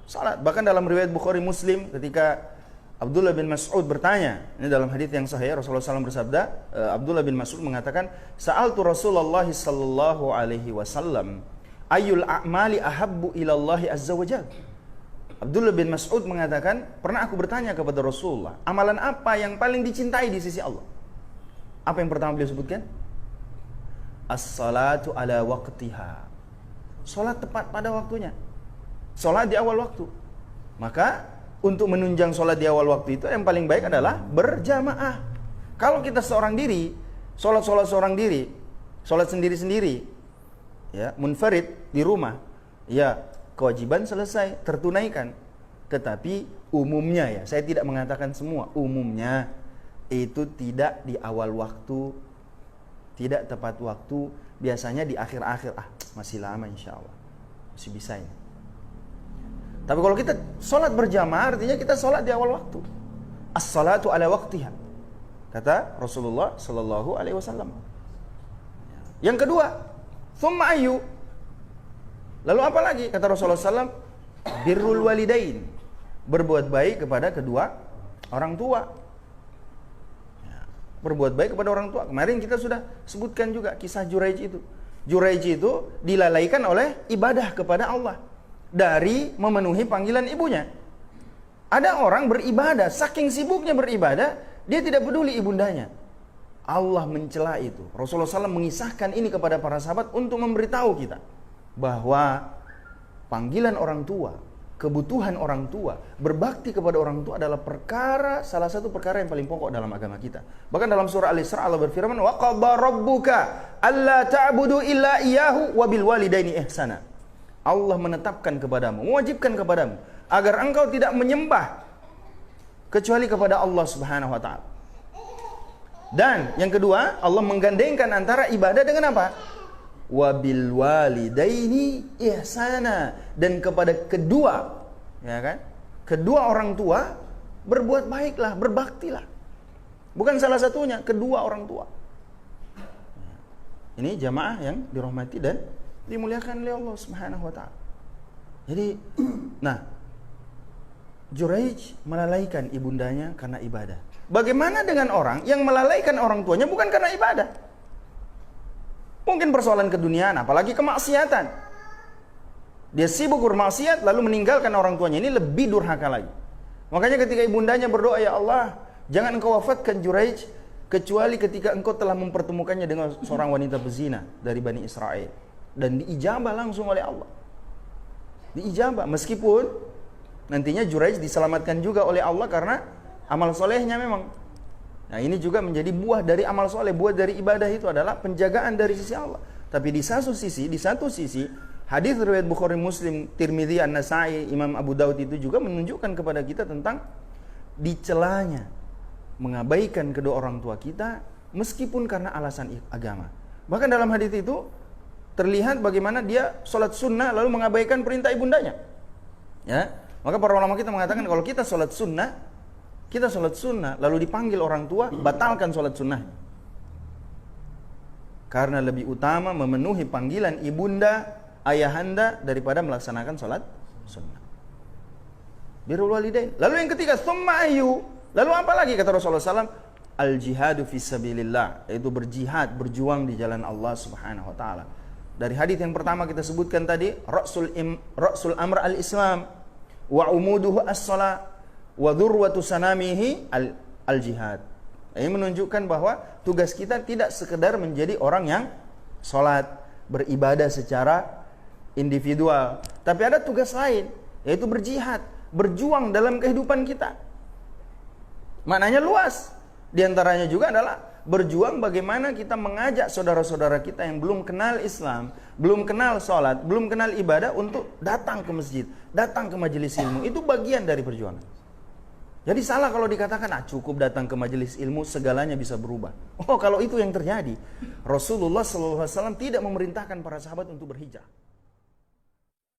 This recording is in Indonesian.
salat. Bahkan dalam riwayat Bukhari Muslim ketika Abdullah bin Mas'ud bertanya, ini dalam hadis yang sahih, Rasulullah SAW bersabda, Abdullah bin Mas'ud mengatakan, "Sa'altu Rasulullah sallallahu alaihi wasallam, ayyul a'mali ahabbu ila Allah azza wa jalla." Abdullah bin Mas'ud mengatakan, pernah aku bertanya kepada Rasulullah, amalan apa yang paling dicintai di sisi Allah? Apa yang pertama beliau sebutkan? As-salatu ala waqtiha. Salat tepat pada waktunya. Salat di awal waktu. Maka untuk menunjang salat di awal waktu itu yang paling baik adalah berjamaah. Kalau kita seorang diri, salat seorang diri, salat sendiri-sendiri, ya, munfarid di rumah, ya, kewajiban selesai, tertunaikan. Tetapi umumnya, ya, saya tidak mengatakan semua, umumnya itu tidak di awal waktu, tidak tepat waktu, biasanya di akhir-akhir, masih lama insya Allah, masih bisa ini. Tapi kalau kita sholat berjamaah, artinya kita sholat di awal waktu. As-salatu ala waqtiha, kata Rasulullah sallallahu alaihi wasallam. Yang kedua, thumma ayu. Lalu apa lagi? Kata Rasulullah SAW, birrul walidain, berbuat baik kepada kedua orang tua. Berbuat baik kepada orang tua. Kemarin kita sudah sebutkan juga kisah Juraij itu. Juraij itu dilalaikan oleh ibadah kepada Allah dari memenuhi panggilan ibunya. Ada orang beribadah, saking sibuknya beribadah, dia tidak peduli ibundanya. Allah mencela itu. Rasulullah SAW mengisahkan ini kepada para sahabat untuk memberitahu kita bahwa panggilan orang tua, kebutuhan orang tua, berbakti kepada orang tua adalah salah satu perkara yang paling pokok dalam agama kita. Bahkan dalam surah Al-Isra Allah berfirman, "Wa qadha rabbuka alla ta'budu illa iyyahu wa bil walidaini ihsana." Allah menetapkan kepadamu, mewajibkan kepadamu agar engkau tidak menyembah kecuali kepada Allah Subhanahu wa taala. Dan yang kedua, Allah menggandengkan antara ibadah dengan apa? Wabil walidaini ihsana, dan kepada kedua, ya kan, kedua orang tua berbuat baiklah, berbaktilah. Bukan salah satunya, kedua orang tua. Ini jamaah yang dirahmati dan dimuliakan oleh Allah Subhanahu wa taala. Jadi, nah, Juraij melalaikan ibundanya karena ibadah. Bagaimana dengan orang yang melalaikan orang tuanya bukan karena ibadah? Mungkin persoalan keduniaan, apalagi kemaksiatan. Dia sibuk bermaksiat lalu meninggalkan orang tuanya, ini lebih durhaka lagi. Makanya ketika ibundanya berdoa, "Ya Allah, jangan engkau wafatkan Juraij kecuali ketika engkau telah mempertemukannya dengan seorang wanita bezina dari Bani Israel." Dan diijabah langsung oleh Allah. Diijabah, meskipun nantinya Juraij diselamatkan juga oleh Allah karena amal solehnya memang. Nah, ini juga menjadi buah dari amal soleh, buah dari ibadah itu adalah penjagaan dari sisi Allah. Tapi di satu sisi, hadis riwayat Bukhari Muslim, Tirmidzi, An-Nasai, Imam Abu Daud itu juga menunjukkan kepada kita tentang dicelanya mengabaikan kedua orang tua kita meskipun karena alasan agama. Bahkan dalam hadis itu terlihat bagaimana dia sholat sunnah lalu mengabaikan perintah ibundanya. Ya, maka para ulama kita mengatakan kalau kita sholat sunnah lalu dipanggil orang tua, batalkan sholat sunnahnya. Karena lebih utama memenuhi panggilan ibunda, ayahanda daripada melaksanakan sholat sunnah. Birrul walidain. Lalu yang ketiga, tsumma ayu. Lalu apa lagi kata Rasulullah SAW? Al-jihadu fisabilillah, yaitu berjihad, berjuang di jalan Allah Subhanahu wa taala. Dari hadis yang pertama kita sebutkan tadi, Ra'sul amr al-Islam wa umuduhu as-shalah wa dhurwatu sanamihi al-jihad. Ini menunjukkan bahwa tugas kita tidak sekedar menjadi orang yang sholat, beribadah secara individual, tapi ada tugas lain, yaitu berjihad, berjuang dalam kehidupan kita. Maknanya luas. Di antaranya juga adalah berjuang bagaimana kita mengajak saudara-saudara kita yang belum kenal Islam, belum kenal sholat, belum kenal ibadah untuk datang ke masjid, datang ke majelis ilmu. Itu bagian dari perjuangan. Jadi salah kalau dikatakan cukup datang ke majelis ilmu segalanya bisa berubah. Oh, kalau itu yang terjadi, Rasulullah SAW tidak memerintahkan para sahabat untuk berhijrah.